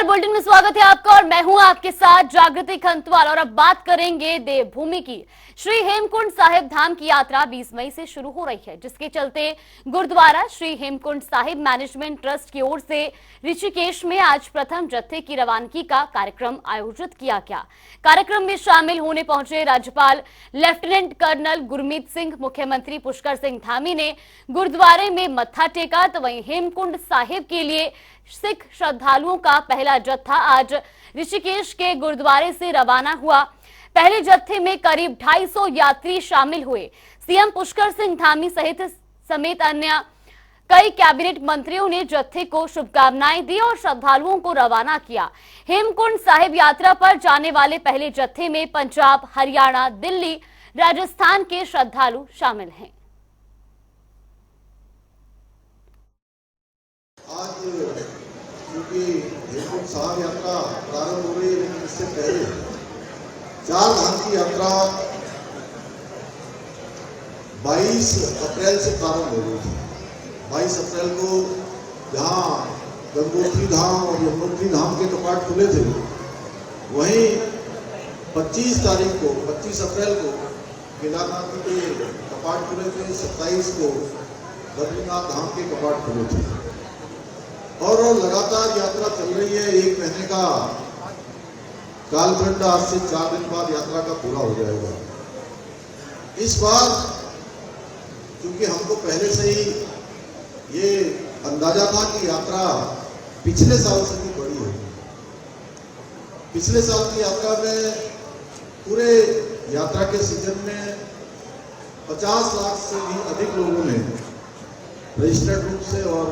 Bulletin में स्वागत है आपका और मैं हूं आपके साथ जागृति खंतवाल। और अब बात करेंगे देवभूमि की। श्री हेमकुंड साहिब धाम की यात्रा 20 मई से शुरू हो रही है, जिसके चलते गुरुद्वारा श्री हेमकुंड साहिब मैनेजमेंट ट्रस्ट की ओर से ऋषिकेश में आज प्रथम जत्थे की रवानगी का कार्यक्रम आयोजित किया गया। कार्यक्रम में शामिल होने पहुंचे राज्यपाल लेफ्टिनेंट कर्नल गुरमीत सिंह, मुख्यमंत्री पुष्कर सिंह धामी ने गुरुद्वारे में मत्था टेका, तो वहीं हेमकुंड साहिब के लिए सिख श्रद्धालुओं का पहला जत्था आज ऋषिकेश के गुरुद्वारे से रवाना हुआ। पहले जत्थे में करीब 250 यात्री शामिल हुए। सीएम पुष्कर सिंह धामी समेत अन्य कई कैबिनेट मंत्रियों ने जत्थे को शुभकामनाएं दी और श्रद्धालुओं को रवाना किया। हेमकुंड साहिब यात्रा पर जाने वाले पहले जत्थे में पंजाब, हरियाणा, दिल्ली, राजस्थान के श्रद्धालु शामिल हैं। आज क्योंकि हेमकुंड साहिब यात्रा प्रारंभ हो रही है, लेकिन इससे पहले चार धाम की यात्रा 22 अप्रैल से प्रारंभ हो रही थी। 22 अप्रैल को जहां गंगोत्री धाम और यमुनोत्री धाम के कपाट खुले थे, वहीं 25 अप्रैल को केदारनाथ के कपाट खुले थे, 27 को बद्रीनाथ धाम के कपाट खुले थे और लगातार यात्रा चल रही है। 1 महीने का कालखंड आज से 4 दिन बाद यात्रा का पूरा हो जाएगा। इस बार क्योंकि हमको पहले से ही ये अंदाजा था कि यात्रा पिछले साल से भी बड़ी होगी। पिछले साल की यात्रा में पूरे यात्रा के सीजन में 50 लाख से भी अधिक लोगों ने रजिस्टर्ड रूप से और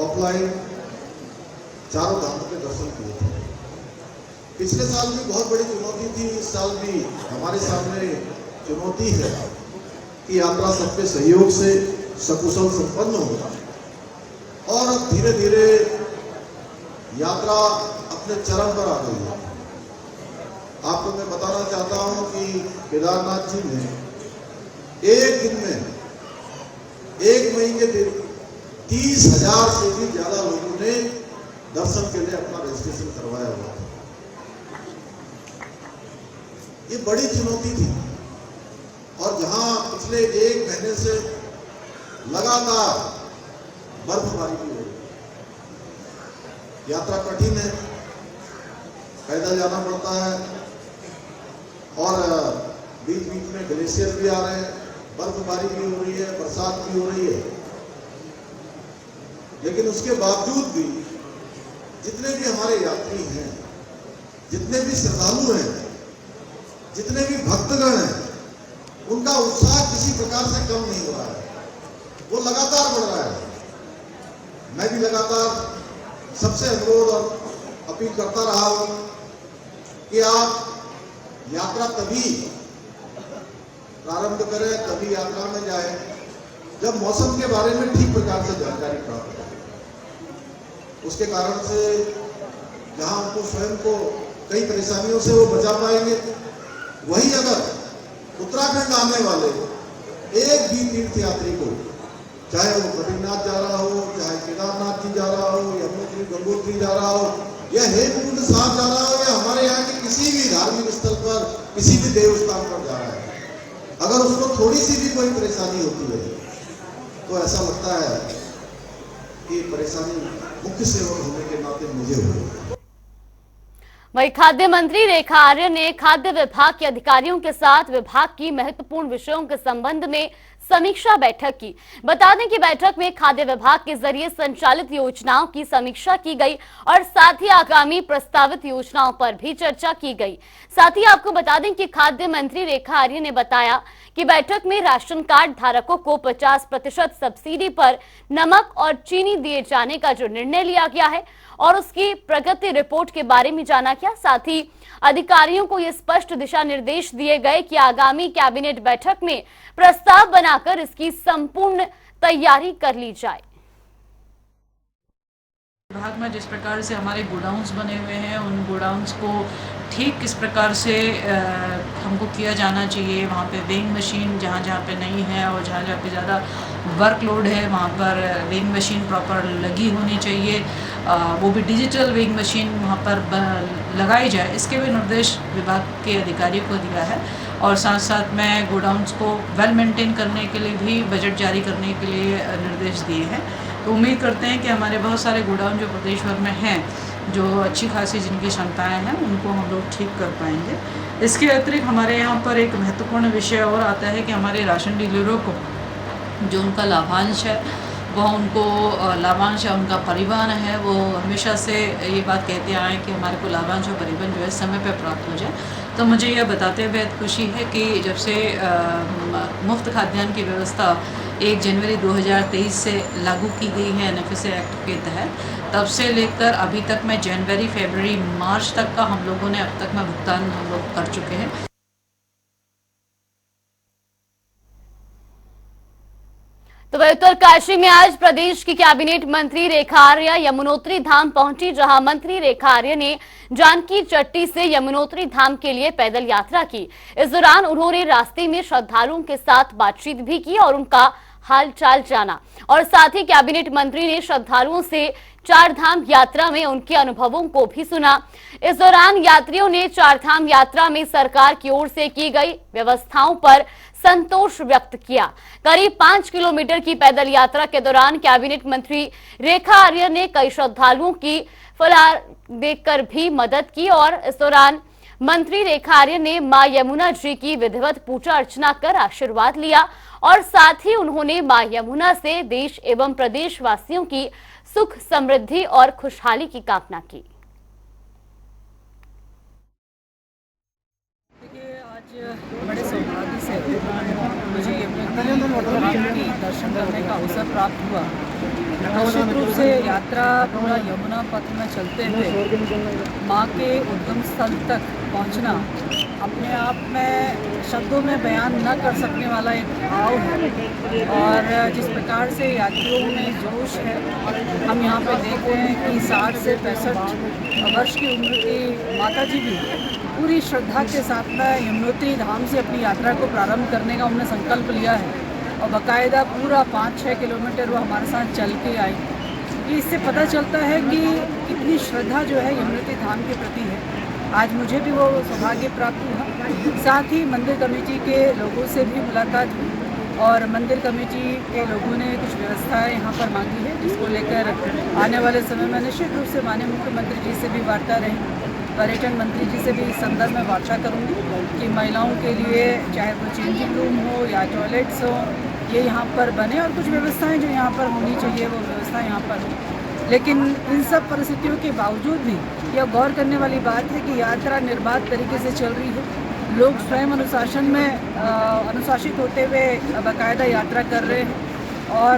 ऑफलाइन चारों धामों के दर्शन किए थे। पिछले साल भी बहुत बड़ी चुनौती थी, इस साल भी हमारे सामने चुनौती है कि यात्रा सबके सहयोग से सकुशल संपन्न हो और अब धीरे धीरे यात्रा अपने चरम पर आ गई है। आपको मैं बताना चाहता हूं कि केदारनाथ जी ने एक दिन में 1 मई के दिन 30,000 से भी ज्यादा लोगों ने दर्शन के लिए अपना रजिस्ट्रेशन करवाया हुआ था। ये बड़ी चुनौती थी और जहां पिछले 1 महीने से लगातार बर्फबारी भी हो रही, यात्रा कठिन है, पैदल जाना पड़ता है और बीच बीच में ग्लेशियर भी आ रहे हैं, बर्फबारी भी हो रही है, बरसात भी हो रही है। लेकिन उसके बावजूद भी जितने भी हमारे यात्री हैं, जितने भी श्रद्धालु हैं, जितने भी भक्तगण हैं, उनका उत्साह किसी प्रकार से कम नहीं हो रहा है, वो लगातार बढ़ रहा है। मैं भी लगातार सबसे अनुरोध और अपील करता रहा हूं कि आप यात्रा तभी प्रारंभ करें, तभी यात्रा में जाएं जब मौसम के बारे में ठीक प्रकार से जानकारी प्राप्त करें। उसके कारण से जहां उनको स्वयं को कई परेशानियों से वो बचा पाएंगे, वही अगर उत्तराखंड आने वाले एक भी तीर्थ यात्री को, चाहे वो बद्रीनाथ जा रहा हो, चाहे केदारनाथ जी जा रहा हो, यमुनोत्री गंगोत्री जा रहा हो, या हेमकुंड साहिब जा रहा हो, या हमारे यहाँ के किसी भी धार्मिक स्थल पर, किसी भी देवस्थान पर जा रहा है, अगर उसको थोड़ी सी भी कोई परेशानी होती है तो ऐसा लगता है कि परेशानी मुख्य सेवक होने के नाते मुझे हुई। वहीं खाद्य मंत्री रेखा आर्य ने खाद्य विभाग के अधिकारियों के साथ विभाग की महत्वपूर्ण विषयों के संबंध में समीक्षा बैठक की। बता दें कि बैठक में खाद्य विभाग के जरिए संचालित योजनाओं की समीक्षा की गई और साथ ही आगामी प्रस्तावित योजनाओं पर भी चर्चा की गई। साथ ही आपको बता दें कि खाद्य मंत्री रेखा आर्य ने बताया कि बैठक में राशन कार्ड धारकों को 50% सब्सिडी पर नमक और चीनी दिए जाने का जो निर्णय लिया गया है और उसकी प्रगति रिपोर्ट के बारे में जाना गया। साथ ही अधिकारियों को ये स्पष्ट दिशा निर्देश दिए गए कि आगामी कैबिनेट बैठक में प्रस्ताव बनाकर इसकी संपूर्ण तैयारी कर ली जाए। विभाग में जिस प्रकार से हमारे गोडाउन्स बने हुए हैं, उन गोडाउन्स को ठीक किस प्रकार से हमको किया जाना चाहिए। वहाँ पे वेइंग मशीन जहाँ जहाँ पे नहीं है और जहाँ जहाँ पे ज़्यादा वर्कलोड है वहाँ पर वेइंग मशीन प्रॉपर लगी होनी चाहिए, वो भी डिजिटल वेइंग मशीन वहाँ पर लगाई जाए, इसके भी निर्देश विभाग के अधिकारियों को दिया है। और साथ साथ में गोडाउन्स को वेल मेंटेन करने के लिए भी बजट जारी करने के लिए निर्देश दिए हैं। तो उम्मीद करते हैं कि हमारे बहुत सारे गोडाउन जो प्रदेश भर में हैं, जो अच्छी खासी जिनकी क्षमताएँ हैं, उनको हम लोग ठीक कर पाएंगे। इसके अतिरिक्त हमारे यहाँ पर एक महत्वपूर्ण विषय और आता है कि हमारे राशन डीलरों को जो उनका लाभांश है, वह उनको लाभांश या उनका परिवहन है, वो हमेशा से ये बात कहते आए कि हमारे को लाभांश और परिवहन जो है समय पर प्राप्त हो जाए। तो मुझे यह बताते हुए बहुत खुशी है कि जब से मुफ्त खाद्यान्न की व्यवस्था 1 जनवरी 2023 से लागू की गई है एनएफएसए एक्ट के तहत, तब से लेकर अभी तक में जनवरी, फरवरी, मार्च तक का हम लोगों ने अब तक में भुगतान हम लोग कर चुके हैं। तो वही उत्तरकाशी में आज प्रदेश की कैबिनेट मंत्री रेखा आर्य यमुनोत्री धाम पहुंची, जहां मंत्री रेखा आर्य ने जानकी चट्टी से यमुनोत्री धाम के लिए पैदल यात्रा की। इस दौरान उन्होंने रास्ते में श्रद्धालुओं के साथ बातचीत भी की और उनका हालचाल जाना, और साथ ही कैबिनेट मंत्री ने श्रद्धालुओं से चार धाम यात्रा में उनके अनुभवों को भी सुना। इस दौरान यात्रियों ने चार धाम यात्रा में सरकार की ओर से की गई व्यवस्थाओं पर संतोष व्यक्त किया। करीब 5 किलोमीटर की पैदल यात्रा के दौरान कैबिनेट मंत्री रेखा आर्य ने कई श्रद्धालुओं की फलाहार देकर भी मदद की, और इस दौरान मंत्री रेखा आर्य ने मां यमुना जी की विधिवत पूजा अर्चना कर आशीर्वाद लिया, और साथ ही उन्होंने मां यमुना से देश एवं प्रदेश वासियों की सुख, समृद्धि और खुशहाली की कामना की। आज बड़े सौभाग्य से मुझे यमुना की दर्शन करने का अवसर प्राप्त हुआ। निश्चित रूप से यात्रा पूरा यमुना पथ में चलते हुए माँ के उद्गम स्थल तक पहुँचना अपने आप में शब्दों में बयान न कर सकने वाला एक भाव है। और जिस प्रकार से यात्रियों में जोश है, हम यहाँ पे देख रहे हैं कि 60 से 65 वर्ष की उम्र की माता जी भी पूरी श्रद्धा के साथ में यमुनोत्री धाम से अपनी यात्रा को प्रारंभ करने का उन्होंने संकल्प लिया है, और बाकायदा पूरा 5-6 किलोमीटर वो हमारे साथ चल के आई। इससे पता चलता है कि कितनी श्रद्धा जो है यमुनोत्री धाम के प्रति है। आज मुझे भी वो सौभाग्य प्राप्त हुआ। साथ ही मंदिर कमेटी के लोगों से भी मुलाकात हुई, और मंदिर कमेटी के लोगों ने कुछ व्यवस्थाएं यहाँ पर मांगी है, जिसको लेकर आने वाले समय में निश्चित रूप से माननीय मुख्यमंत्री जी से भी वार्ता रही, पर्यटन मंत्री जी से भी इस संदर्भ में वार्ता करूँगी कि महिलाओं के लिए चाहे वो चेंजिंग रूम हो या टॉयलेट्स हो, ये यहाँ पर बने, और कुछ व्यवस्थाएं जो यहाँ पर होनी चाहिए वो व्यवस्था यहाँ पर हो। लेकिन इन सब परिस्थितियों के बावजूद भी यह गौर करने वाली बात है कि यात्रा निर्बाध तरीके से चल रही है। लोग स्वयं अनुशासन में अनुशासित होते हुए बाकायदा यात्रा कर रहे हैं, और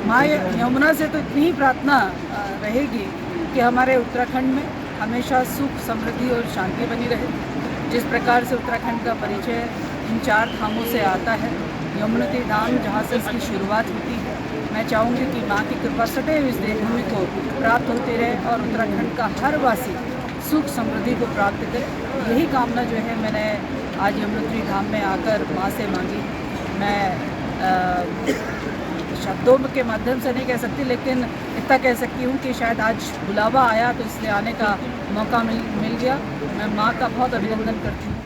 माँ यमुना से तो इतनी ही प्रार्थना रहेगी कि हमारे उत्तराखंड में हमेशा सुख, समृद्धि और शांति बनी रहे। जिस प्रकार से उत्तराखंड का परिचय इन चार धामों से आता है, यमुनोत्री धाम जहाँ से इसकी शुरुआत होती है, मैं चाहूँगी कि माँ की कृपा सदैव इस देवभूमि को प्राप्त होती रहे और उत्तराखंड का हर वासी सुख, समृद्धि को प्राप्त करे। यही कामना जो है मैंने आज यमुनोत्री धाम में आकर माँ से मांगी। मैं शब्दों के माध्यम से नहीं कह सकती, लेकिन इतना कह सकती हूँ कि शायद आज बुलावा आया तो इसलिए आने का मौका मिल गया। मैं माँ का बहुत अभिनंदन करती हूँ।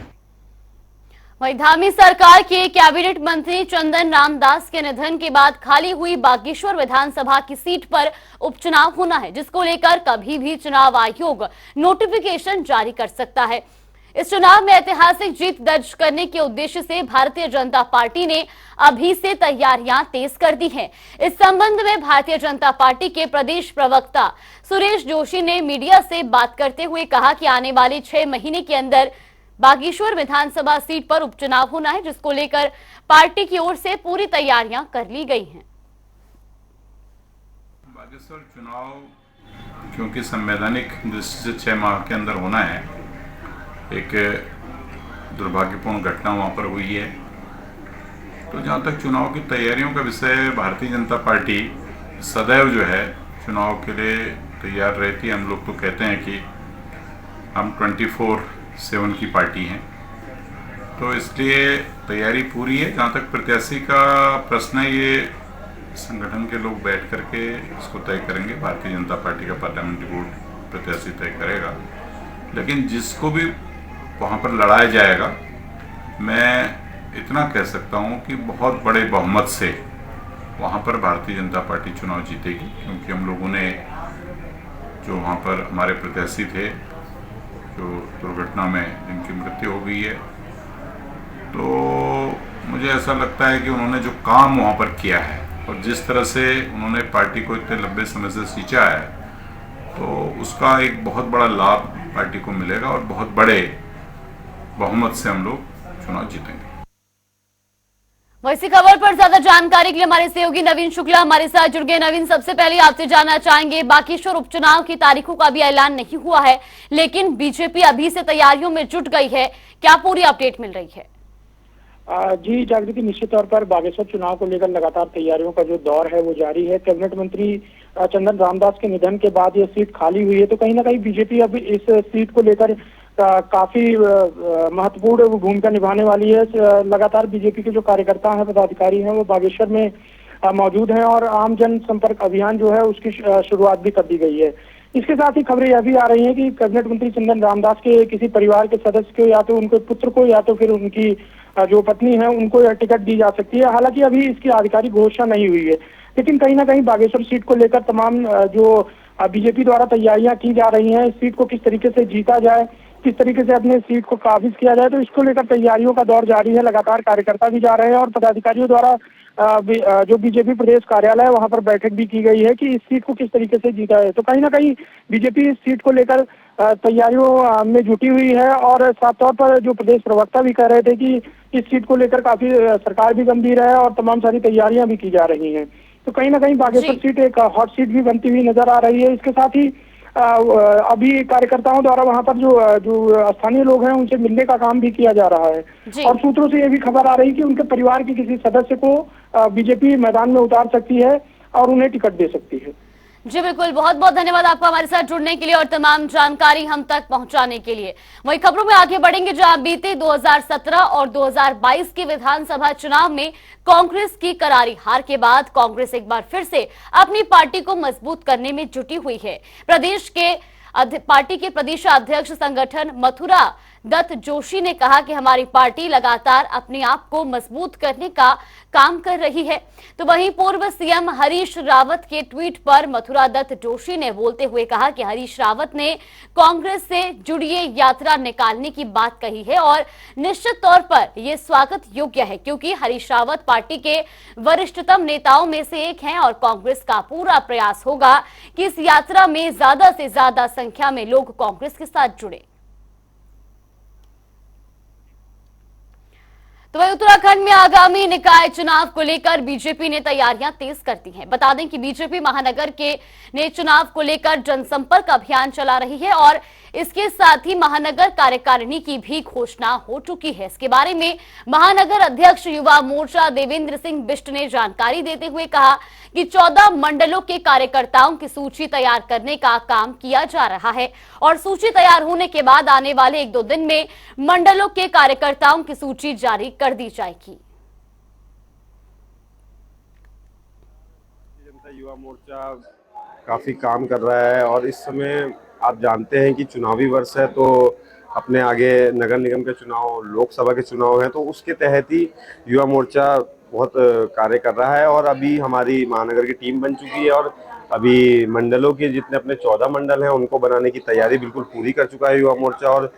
वहीं धामी सरकार के कैबिनेट मंत्री चंदन रामदास के निधन के बाद खाली हुई बागेश्वर विधानसभा की सीट पर उपचुनाव होना है, जिसको लेकर कभी भी चुनाव आयोग नोटिफिकेशन जारी कर सकता है। इस चुनाव में ऐतिहासिक जीत दर्ज करने के उद्देश्य से भारतीय जनता पार्टी ने अभी से तैयारियां तेज कर दी हैं। इस संबंध में भारतीय जनता पार्टी के प्रदेश प्रवक्ता सुरेश जोशी ने मीडिया से बात करते हुए कहा कि आने वाले 6 महीने के अंदर बागेश्वर विधानसभा सीट पर उपचुनाव होना है, जिसको लेकर पार्टी की ओर से पूरी तैयारियां कर ली गई हैं। बागेश्वर चुनाव क्योंकि संवैधानिक दृष्टि से 6 माह के अंदर होना है, एक दुर्भाग्यपूर्ण घटना वहाँ पर हुई है। तो जहाँ तक चुनाव की तैयारियों का विषय, भारतीय जनता पार्टी सदैव जो है चुनाव के लिए तैयार रहती है। हम लोग तो कहते हैं कि हम 24/7 की पार्टी हैं, तो इसलिए तैयारी पूरी है। जहाँ तक प्रत्याशी का प्रश्न है, ये संगठन के लोग बैठ करके इसको तय करेंगे। भारतीय जनता पार्टी का पार्लियामेंट्री बोर्ड प्रत्याशी तय करेगा, लेकिन जिसको भी वहाँ पर लड़ाया जाएगा, मैं इतना कह सकता हूँ कि बहुत बड़े बहुमत से वहाँ पर भारतीय जनता पार्टी चुनाव जीतेगी, क्योंकि हम लोगों ने जो वहाँ पर हमारे प्रत्याशी थे जो दुर्घटना में जिनकी मृत्यु हो गई है, तो मुझे ऐसा लगता है कि उन्होंने जो काम वहाँ पर किया है और जिस तरह से उन्होंने पार्टी को इतने लंबे समय से सींचा है, तो उसका एक बहुत बड़ा लाभ पार्टी को मिलेगा और बहुत बड़े बहुमत से हम लोग चुनाव जीतेंगे। वैसी खबर पर ज्यादा जानकारी के लिए हमारे सहयोगी नवीन शुक्ला हमारे साथ जुड़ गए। नवीन, सबसे पहले आपसे जानना चाहेंगे, बागेश्वर उपचुनाव की तारीखों का भी ऐलान नहीं हुआ है, लेकिन बीजेपी अभी से तैयारियों में जुट गई है, क्या पूरी अपडेट मिल रही है? जी जागृति, निश्चित तौर पर बागेश्वर चुनाव को लेकर लगातार तैयारियों का जो दौर है वो जारी है। कैबिनेट मंत्री चंदन रामदास के निधन के बाद ये सीट खाली हुई है, तो कहीं ना कहीं बीजेपी अब इस सीट को लेकर काफी महत्वपूर्ण भूमिका निभाने वाली है। लगातार बीजेपी के जो कार्यकर्ता हैं, पदाधिकारी हैं, वो बागेश्वर में मौजूद हैं और आम जन संपर्क अभियान जो है उसकी शुरुआत भी कर दी गई है। इसके साथ ही खबरें यह भी आ रही हैं कि कैबिनेट मंत्री चंदन रामदास के किसी परिवार के सदस्य को, या तो उनके पुत्र को या तो फिर उनकी जो पत्नी है उनको यह टिकट दी जा सकती है। हालांकि अभी इसकी आधिकारिक घोषणा नहीं हुई है, लेकिन कहीं ना कहीं बागेश्वर सीट को लेकर तमाम जो बीजेपी द्वारा तैयारियां की जा रही हैं, इस सीट को किस तरीके से जीता जाए, किस तरीके से अपने सीट को काबिज किया जाए, तो इसको लेकर तैयारियों का दौर जारी है। लगातार कार्यकर्ता भी जा रहे हैं और पदाधिकारियों द्वारा जो बीजेपी प्रदेश कार्यालय है वहां पर बैठक भी की गई है कि इस सीट को किस तरीके से जीता है। तो कहीं ना कहीं बीजेपी इस सीट को लेकर तैयारियों में जुटी हुई है और साफ तौर पर जो प्रदेश प्रवक्ता भी कह रहे थे कि इस सीट को लेकर काफी सरकार भी गंभीर है और तमाम सारी तैयारियां भी की जा रही हैं। तो कहीं ना कहीं बागेश्वर सीट एक हॉट सीट भी बनती हुई नजर आ रही है। इसके साथ ही अभी कार्यकर्ताओं द्वारा वहां पर जो स्थानीय लोग हैं उनसे मिलने का काम भी किया जा रहा है और सूत्रों से ये भी खबर आ रही है कि उनके परिवार के किसी सदस्य को बीजेपी मैदान में उतार सकती है और उन्हें टिकट दे सकती है। जी बिल्कुल, बहुत बहुत धन्यवाद आपका हमारे साथ जुड़ने के लिए और तमाम जानकारी हम तक पहुंचाने के लिए। वही खबरों में आगे बढ़ेंगे, जहां बीते 2017 और 2022 के विधानसभा चुनाव में कांग्रेस की करारी हार के बाद कांग्रेस एक बार फिर से अपनी पार्टी को मजबूत करने में जुटी हुई है। पार्टी के प्रदेश अध्यक्ष संगठन मथुरा दत्त जोशी ने कहा कि हमारी पार्टी लगातार अपने आप को मजबूत करने का काम कर रही है। तो वहीं पूर्व सीएम हरीश रावत के ट्वीट पर मथुरा दत्त जोशी ने बोलते हुए कहा कि हरीश रावत ने कांग्रेस से जुड़िए यात्रा निकालने की बात कही है और निश्चित तौर पर यह स्वागत योग्य है, क्योंकि हरीश रावत पार्टी के वरिष्ठतम नेताओं में से एक हैं और कांग्रेस का पूरा प्रयास होगा कि इस यात्रा में ज्यादा से ज्यादा संख्या में लोग कांग्रेस के साथ जुड़े। तो वही उत्तराखंड में आगामी निकाय चुनाव को लेकर बीजेपी ने तैयारियां तेज कर दी हैं। बता दें कि बीजेपी महानगर के ने चुनाव को लेकर जनसंपर्क अभियान चला रही है और इसके साथ ही महानगर कार्यकारिणी की भी घोषणा हो चुकी है। इसके बारे में महानगर अध्यक्ष युवा मोर्चा देवेंद्र सिंह बिष्ट ने जानकारी देते हुए कहा कि 14 मंडलों के कार्यकर्ताओं की सूची तैयार करने का काम किया जा रहा है और सूची तैयार होने के बाद आने वाले 1-2 दिन में मंडलों के कार्यकर्ताओं की सूची जारी कर दी जाएगी। जनता युवा मोर्चा काफी काम कर रहा है और इस समय आप जानते हैं कि चुनावी वर्ष है, तो अपने आगे नगर निगम के चुनाव, लोकसभा के चुनाव हैं, तो उसके तहत ही युवा मोर्चा बहुत कार्य कर रहा है और अभी हमारी महानगर की टीम बन चुकी है और अभी मंडलों के जितने अपने 14 मंडल हैं उनको बनाने की तैयारी बिल्कुल पूरी कर चुका है युवा मोर्चा और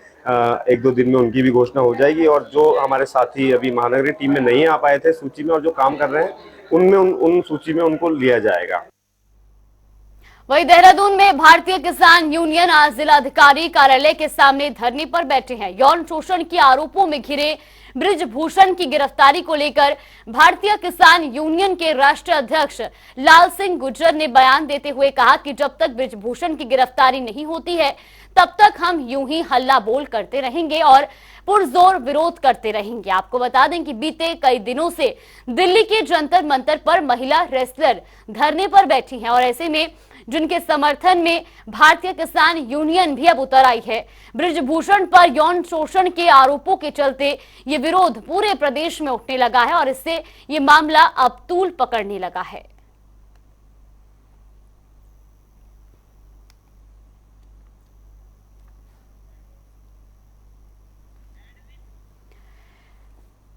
1-2 दिन में उनकी भी घोषणा हो जाएगी। और जो हमारे साथी अभी महानगर की टीम में नहीं आ पाए थे सूची में और जो काम कर रहे हैं उनमें उन सूची में उनको लिया जाएगा। वही देहरादून में भारतीय किसान यूनियन आज जिलाधिकारी कार्यालय के सामने धरने पर बैठे हैं। यौन शोषण के आरोपों में घिरे बृजभूषण की गिरफ्तारी को लेकर भारतीय किसान यूनियन के राष्ट्रीय अध्यक्ष लाल सिंह गुर्जर ने बयान देते हुए कहा कि जब तक बृजभूषण की गिरफ्तारी नहीं होती है तब तक हम यूं ही हल्ला बोल करते रहेंगे और पुरजोर विरोध करते रहेंगे। आपको बता दें कि बीते कई दिनों से दिल्ली के जंतर मंतर पर महिला रेसलर धरने पर बैठी हैं और ऐसे में जिनके समर्थन में भारतीय किसान यूनियन भी अब उतर आई है। बृजभूषण पर यौन शोषण के आरोपों के चलते ये विरोध पूरे प्रदेश में उठने लगा है और इससे ये मामला अब तूल पकड़ने लगा है।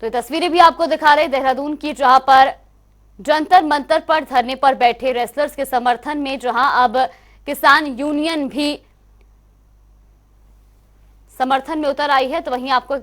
तो ये तस्वीरें भी आपको दिखा रहे देहरादून की, जहां पर जंतर मंतर पर धरने पर बैठे रेसलर्स के समर्थन में जहां अब किसान यूनियन भी समर्थन में उतर आई है, तो वहीं आपको